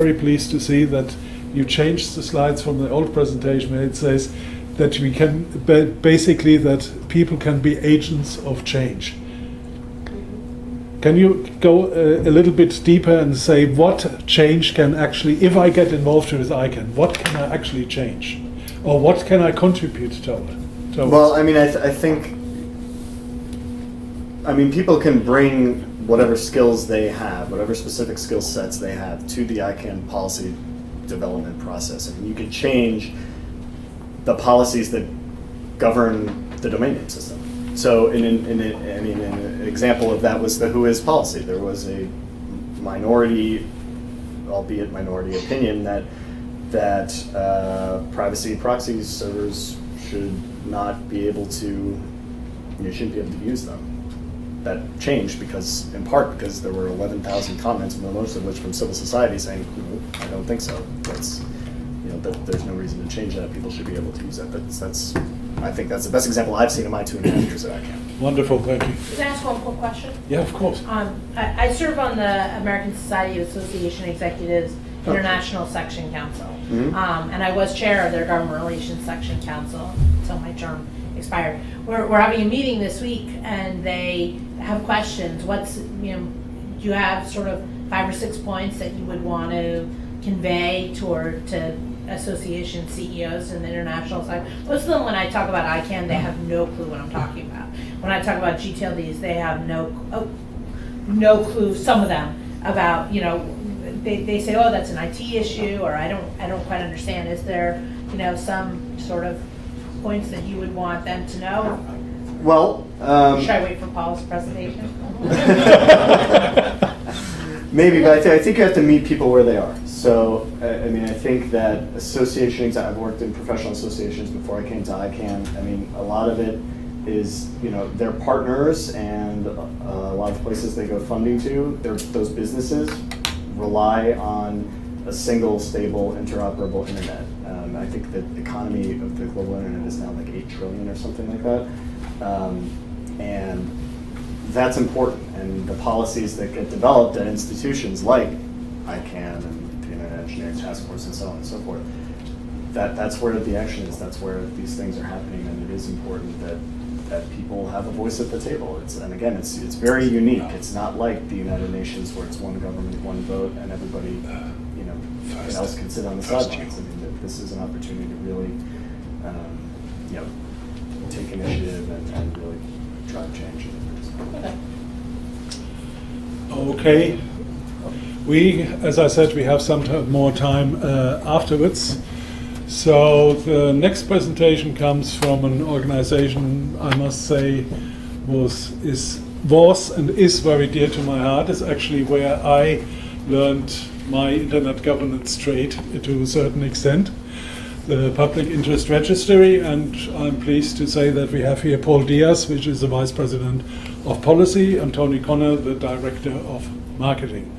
very pleased to see that you changed the slides from the old presentation where it says that we can basically that people can be agents of change. Can you go a little bit deeper and say what change can actually, if I get involved with ICANN, what can I actually change? Or what can I contribute towards? Well, I mean, I think people can bring whatever skills they have, whatever specific skill sets they have to the ICANN policy development process. I mean, you can change the policies that govern the domain name system. So, an example of that was the Who Is policy. There was a minority, albeit minority, opinion that privacy proxy servers should not be able to, you shouldn't be able to use them. That changed in part because there were 11,000 comments, most of which from civil society saying, I don't think so. That there's no reason to change that. People should be able to use that. I think that's the best example I've seen in my 2.5 years at ICANN. Wonderful, thank you. Can I ask one quick question? Yeah, of course. I serve on the American Society of Association Executives International Section Council, and I was chair of their Government Relations Section Council until my term expired. We're having a meeting this week, and they have questions. Do you have sort of 5 or 6 points that you would want to convey to association CEOs in the international side? Most of them, when I talk about ICANN, they have no clue what I'm talking about. When I talk about GTLDs, they have no clue. Some of them about they say, oh, that's an IT issue, or I don't quite understand. Is there some sort of points that you would want them to know? Well, should I wait for Paul's presentation? Maybe, but I think you have to meet people where they are. So, I think that associations, I've worked in professional associations before I came to ICANN. A lot of it is, they're partners, and a lot of places they go funding to, those businesses rely on a single, stable, interoperable internet. I think the economy of the global internet is now like 8 trillion or something like that. And that's important. And the policies that get developed at institutions like ICANN and the Internet Engineering Task Force and so on and so forth, that's where the action is. That's where these things are happening. And it is important that people have a voice at the table. And again, it's very unique. It's not like the United Nations where it's one government, one vote, and everybody else can sit on the sidelines. This is an opportunity to really take initiative and really drive change. Okay. As I said, we have some more time afterwards. So the next presentation comes from an organization I must say was and is very dear to my heart. It's actually where I learned my internet governance trade to a certain extent, the Public Interest Registry, and I'm pleased to say that we have here Paul Diaz, which is the Vice President of Policy, and Tony Connor, the Director of Marketing.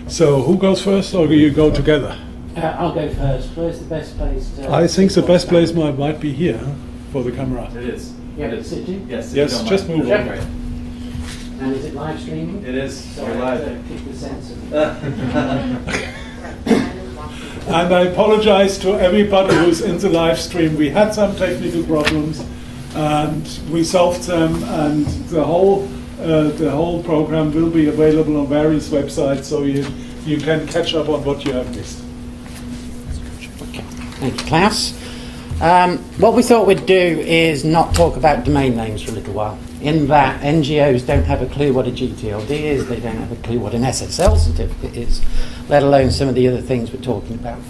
So who goes first, or do you go together? I'll go first. Where's the best place to... I think the best place might be here for the camera. It is. Yeah, it is. Yes, yes, just move on. Right. And is it live streaming? It is. So we're I live. have to keep the sense of And I apologize to everybody who's in the live stream. We had some technical problems, and we solved them, and the whole program will be available on various websites, so you can catch up on what you have missed. Thank you, Klaus. What we thought we'd do is not talk about domain names for a little while. In that, NGOs don't have a clue what a GTLD is, they don't have a clue what an SSL certificate is, let alone some of the other things we're talking about.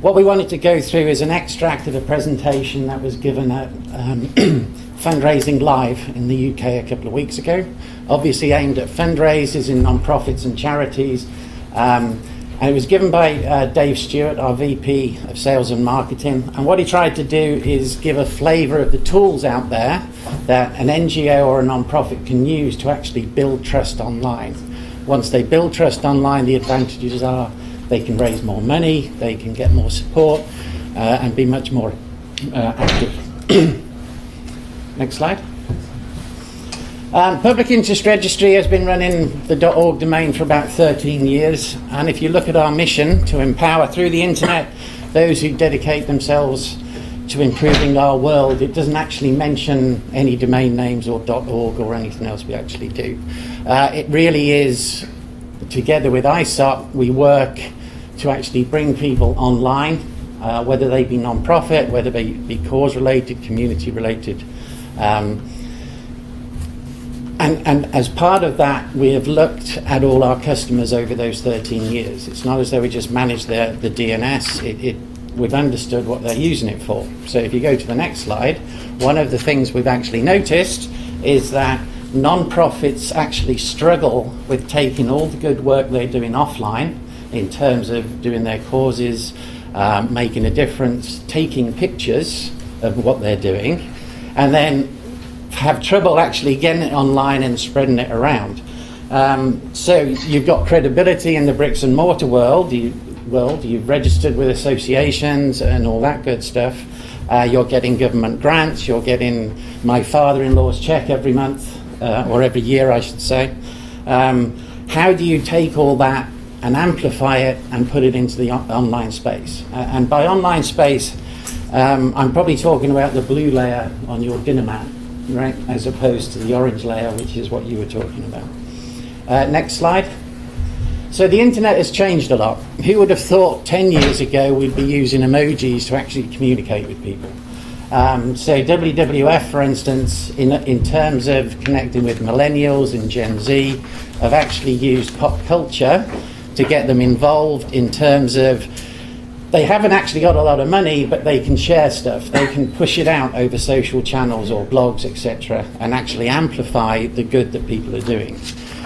What we wanted to go through is an extract of a presentation that was given at Fundraising Live in the UK a couple of weeks ago, obviously aimed at fundraisers in non-profits and charities. And it was given by Dave Stewart, our VP of Sales and Marketing. And what he tried to do is give a flavour of the tools out there that an NGO or a non-profit can use to actually build trust online. Once they build trust online, the advantages are they can raise more money, they can get more support, and be much more active. Next slide. Public Interest Registry has been running the .org domain for about 13 years, and if you look at our mission to empower through the internet those who dedicate themselves to improving our world, it doesn't actually mention any domain names or .org or anything else we actually do. It really is, together with ISOP, we work to actually bring people online, whether they be non-profit, whether they be cause-related, community-related. And as part of that, we have looked at all our customers over those 13 years. It's not as though we just manage the DNS. We've understood what they're using it for. So if you go to the next slide, one of the things we've actually noticed is that non-profits actually struggle with taking all the good work they're doing offline in terms of doing their causes, making a difference, taking pictures of what they're doing, and then have trouble actually getting it online and spreading it around. So you've got credibility in the bricks and mortar world. You've registered with associations and all that good stuff. You're getting government grants. You're getting my father-in-law's check every month, or every year, I should say. How do you take all that and amplify it and put it into the online space? And by online space, I'm probably talking about the blue layer on your dinner mat, right, as opposed to the orange layer, which is what you were talking about. Next slide. So the internet has changed a lot. Who would have thought 10 years ago we'd be using emojis to actually communicate with people? So WWF, for instance, in terms of connecting with millennials and Gen Z, have actually used pop culture to get them involved in terms of, they haven't actually got a lot of money, but they can share stuff. They can push it out over social channels or blogs, etc., and actually amplify the good that people are doing.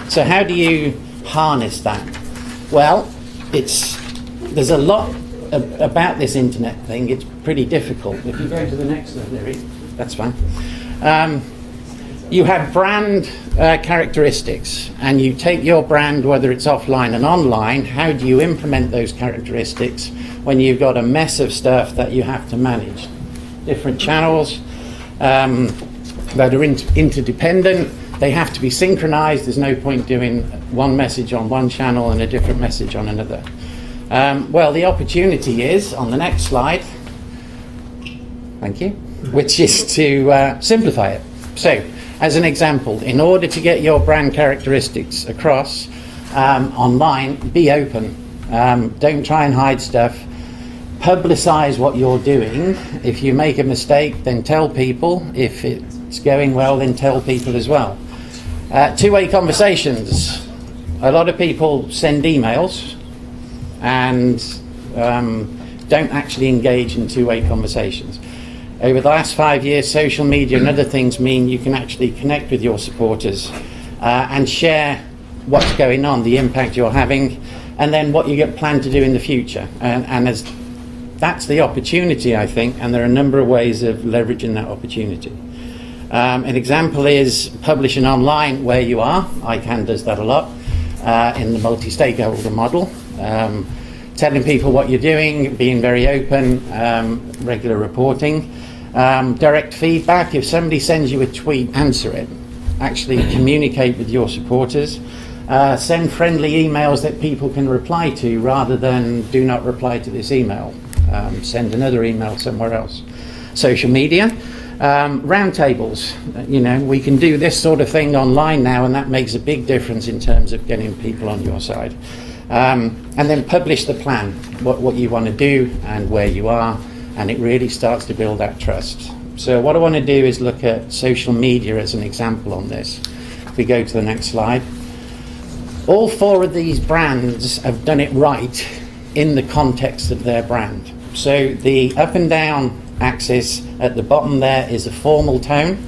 So how do you harness that? Well, there's a lot about this internet thing. It's pretty difficult. If you go to the next one, there is, that's fine. You have brand characteristics, and you take your brand, whether it's offline and online. How do you implement those characteristics when you've got a mess of stuff that you have to manage? Different channels that are interdependent. They have to be synchronized. There's no point doing one message on one channel and a different message on another. Well, the opportunity is, on the next slide, thank you, which is to simplify it. So, as an example, in order to get your brand characteristics across online, be open. Don't try and hide stuff. Publicize what you're doing. If you make a mistake, then tell people. If it's going well, then tell people as well. Two-way conversations. A lot of people send emails and don't actually engage in two-way conversations. Over the last 5 years, social media and other things mean you can actually connect with your supporters and share what's going on, the impact you're having, and then what you get planned to do in the future. And that's the opportunity, I think, and there are a number of ways of leveraging that opportunity. An example is publishing online where you are. ICANN does that a lot in the multi-stakeholder model. Telling people what you're doing, being very open, regular reporting. Direct feedback. If somebody sends you a tweet, answer it. Actually communicate with your supporters. Send friendly emails that people can reply to rather than do not reply to this email. Send another email somewhere else. Social media. Roundtables, we can do this sort of thing online now, and that makes a big difference in terms of getting people on your side. And then publish the plan, what you want to do and where you are, and it really starts to build that trust. So what I want to do is look at social media as an example on this. If we go to the next slide. All four of these brands have done it right in the context of their brand. So the up and down axis at the bottom there is a formal tone.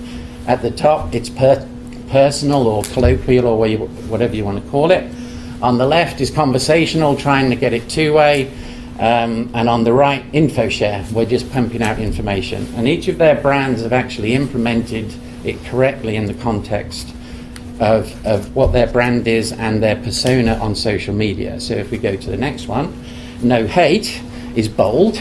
At the top it's personal or colloquial or whatever you want to call it. On the left is conversational, trying to get it two-way, and on the right, info share. We're just pumping out information. And each of their brands have actually implemented it correctly in the context of what their brand is and their persona on social media. So if we go to the next one, no hate is bold.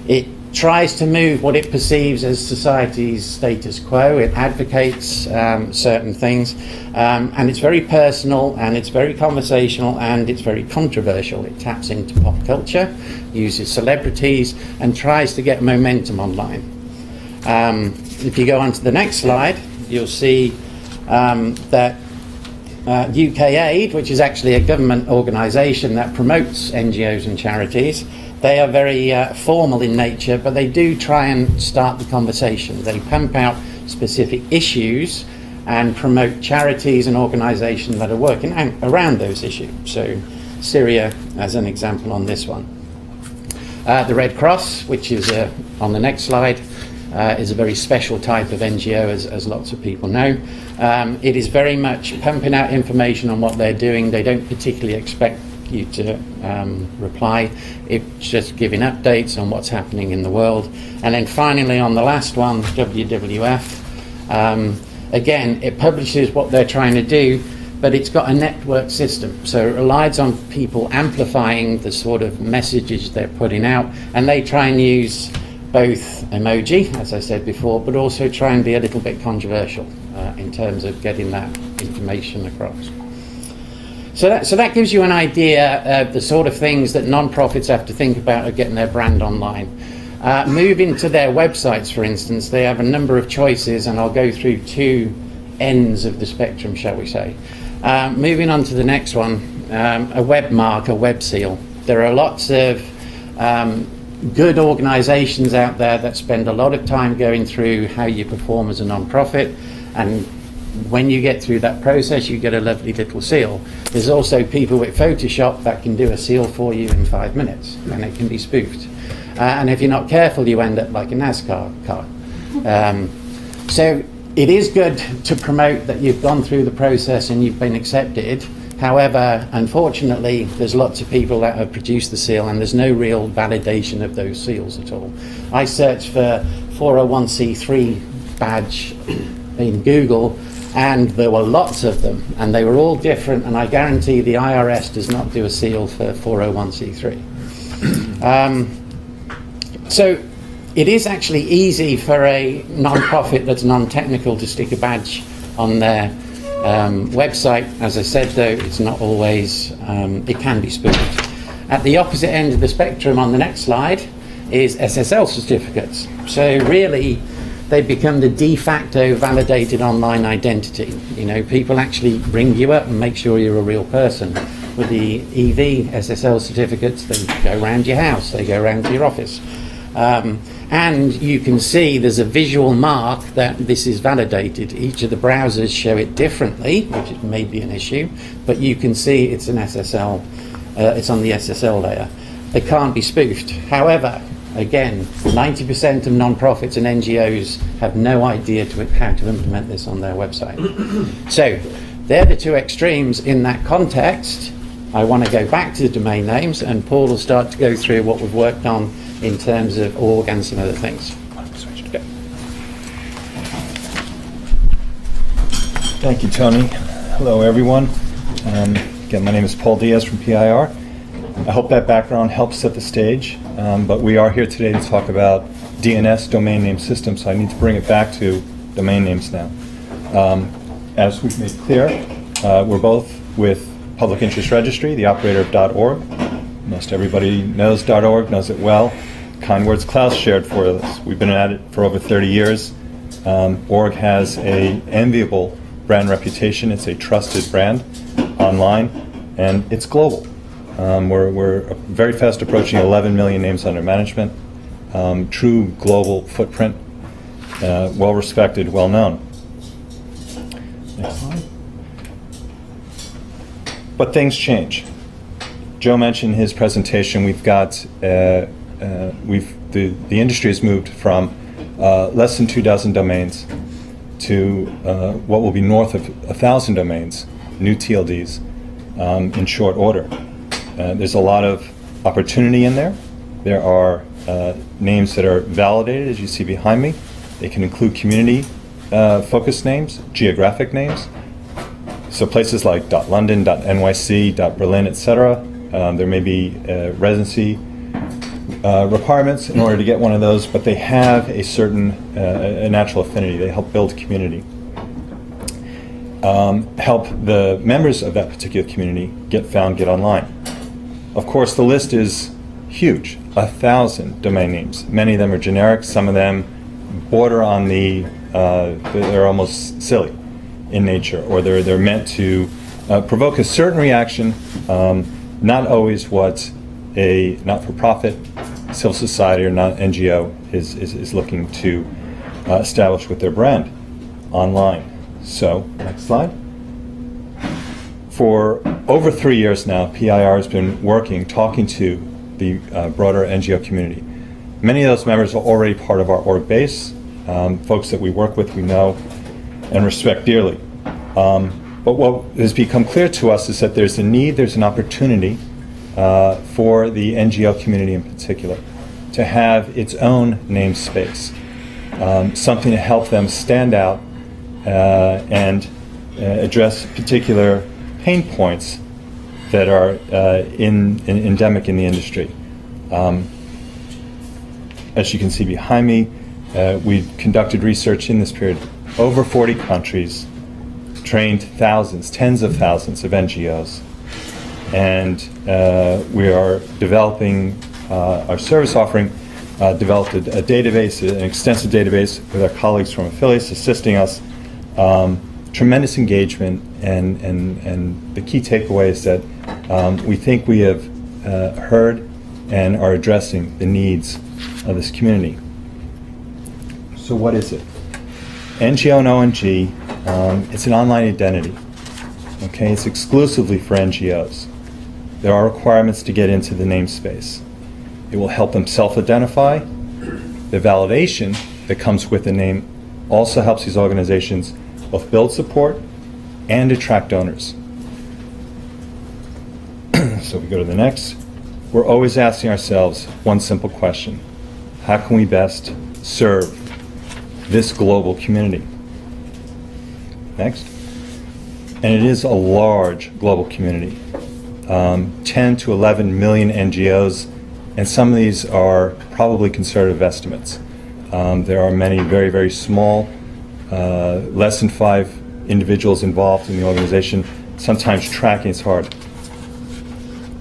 It tries to move what it perceives as society's status quo. It advocates certain things, and it's very personal, and it's very conversational, and it's very controversial. It taps into pop culture, uses celebrities, and tries to get momentum online. If you go on to the next slide, you'll see that UK Aid, which is actually a government organisation that promotes NGOs and charities, they are very formal in nature, but they do try and start the conversation. They pump out specific issues and promote charities and organisations that are working around those issues. So Syria as an example on this one. The Red Cross, which is on the next slide, is a very special type of NGO, as lots of people know. It is very much pumping out information on what they're doing. They don't particularly expect you to reply. It's just giving updates on what's happening in the world. And then finally, on the last one, WWF, again, it publishes what they're trying to do, but it's got a network system, so it relies on people amplifying the sort of messages they're putting out, and they try and use both emoji, as I said before, but also try and be a little bit controversial in terms of getting that information across. So that gives you an idea of the sort of things that non-profits have to think about of getting their brand online. Moving to their websites, for instance, they have a number of choices, and I'll go through two ends of the spectrum, shall we say. Moving on to the next one, a web mark, a web seal. There are lots of good organisations out there that spend a lot of time going through how you perform as a non-profit, and when you get through that process you get a lovely little seal. There's also people with Photoshop that can do a seal for you in 5 minutes, and it can be spoofed. And if you're not careful you end up like a NASCAR car. So it is good to promote that you've gone through the process and you've been accepted. However, unfortunately, there's lots of people that have produced the seal and there's no real validation of those seals at all. I searched for 401c3 badge in Google and there were lots of them and they were all different, and I guarantee the IRS does not do a seal for 401c3. So it is actually easy for a non-profit that's non-technical to stick a badge on their website. As I said though, it's not always, it can be spoofed. At the opposite end of the spectrum on the next slide is SSL certificates. So really they become the de facto validated online identity. You know, people actually ring you up and make sure you're a real person. With the EV SSL certificates, they go around your house, they go around to your office. And you can see there's a visual mark that this is validated. Each of the browsers show it differently, which may be an issue, but you can see it's an SSL, it's on the SSL layer. They can't be spoofed. However, again, 90% of non-profits and NGOs have no idea how to implement this on their website. So they're the two extremes in that context. I want to go back to the domain names, and Paul will start to go through what we've worked on in terms of org and some other things. Okay. Thank you, Tony. Hello, everyone. Again, my name is Paul Diaz from PIR. I hope that background helps set the stage, but we are here today to talk about DNS, domain name systems, so I need to bring it back to domain names now. As we've made clear, we're both with Public Interest Registry, the operator of .org. Most everybody knows .org, knows it well. Kind words Klaus shared for us. We've been at it for over 30 years. Org has an enviable brand reputation. It's a trusted brand online, and it's global. We're very fast approaching 11 million names under management. True global footprint, well respected, well known. Next slide. But things change. Joe mentioned in his presentation, we've got the industry has moved from less than 2 dozen domains to what will be north of 1,000 domains, new TLDs, in short order. There's a lot of opportunity in there. There are names that are validated, as you see behind me. They can include community focused names, geographic names. So places like .London, .NYC, .Berlin, etc. There may be residency requirements in order to get one of those, but they have a certain a natural affinity. They help build community, help the members of that particular community get found, get online. Of course, the list is huge, 1,000 domain names. Many of them are generic, some of them border on they're almost silly in nature, or they're meant to provoke a certain reaction, not always what a not-for-profit, civil society, or not NGO is looking to establish with their brand online. So, next slide. For over 3 years now, PIR has been talking to the broader NGO community. Many of those members are already part of our org base, folks that we work with, we know, and respect dearly. But what has become clear to us is that there's a need, there's an opportunity for the NGO community in particular to have its own namespace, something to help them stand out and address particular pain points that are endemic in the industry. As you can see behind me, we conducted research in this period, over 40 countries, trained thousands, tens of thousands of NGOs, and we are developing our service offering, developed a database, an extensive database with our colleagues from affiliates assisting us. Tremendous engagement, and the key takeaway is that we think we have heard and are addressing the needs of this community. So what is it? NGO and ONG, it's an online identity. Okay, it's exclusively for NGOs. There are requirements to get into the namespace. It will help them self-identify. The validation that comes with the name also helps these organizations both build support and attract donors. So we go to the next. We're always asking ourselves one simple question: how can we best serve this global community? Next. And it is a large global community. 10 to 11 million NGOs, and some of these are probably conservative estimates. There are many very, very small, less than 5 individuals involved in the organization. Sometimes tracking is hard.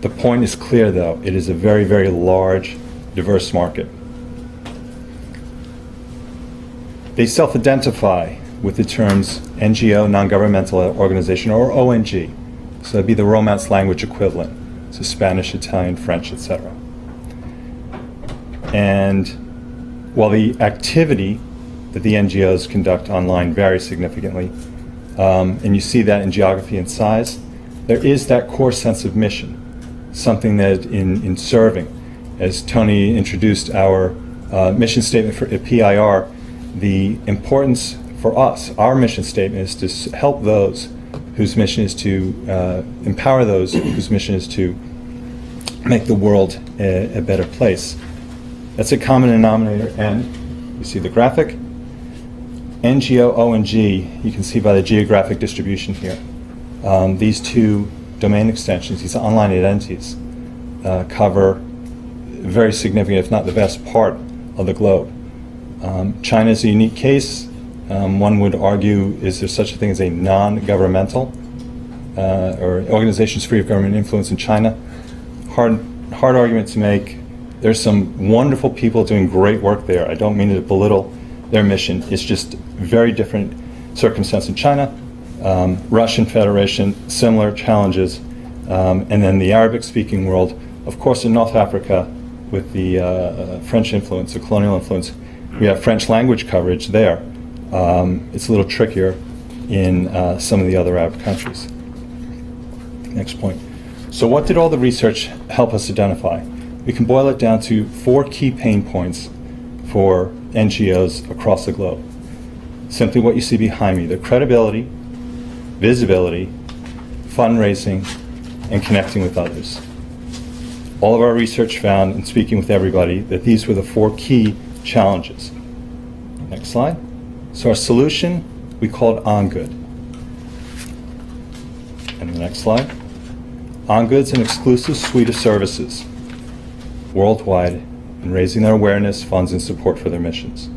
The point is clear, though. It is a very, very large, diverse market. They self-identify with the terms NGO, non-governmental organization, or ONG. So that'd be the Romance language equivalent. So Spanish, Italian, French, etc. And while the activity that the NGOs conduct online varies significantly, and you see that in geography and size, there is that core sense of mission, something that in serving, as Tony introduced our mission statement for PIR, the importance for us, our mission statement is to help those whose mission is to empower those whose mission is to make the world a better place. That's a common denominator, and you see the graphic. NGO, ONG, you can see by the geographic distribution here. These two domain extensions, these online identities, cover very significant, if not the best part of the globe. China is a unique case. One would argue, is there such a thing as a non-governmental or organizations free of government influence in China? Hard argument to make. There's some wonderful people doing great work there. I don't mean to belittle their mission. It's just very different circumstance in China. Russian Federation, similar challenges. And then the Arabic-speaking world, of course, in North Africa with the French influence, the colonial influence, we have French language coverage there. It's a little trickier in some of the other Arab countries. Next point. So what did all the research help us identify? We can boil it down to 4 key pain points for NGOs across the globe. Simply what you see behind me: the credibility, visibility, fundraising, and connecting with others. All of our research found, in speaking with everybody, that these were the 4 key challenges. Next slide. So our solution, we called OnGood. And the next slide. OnGood's an exclusive suite of services, worldwide in raising their awareness, funds, and support for their missions.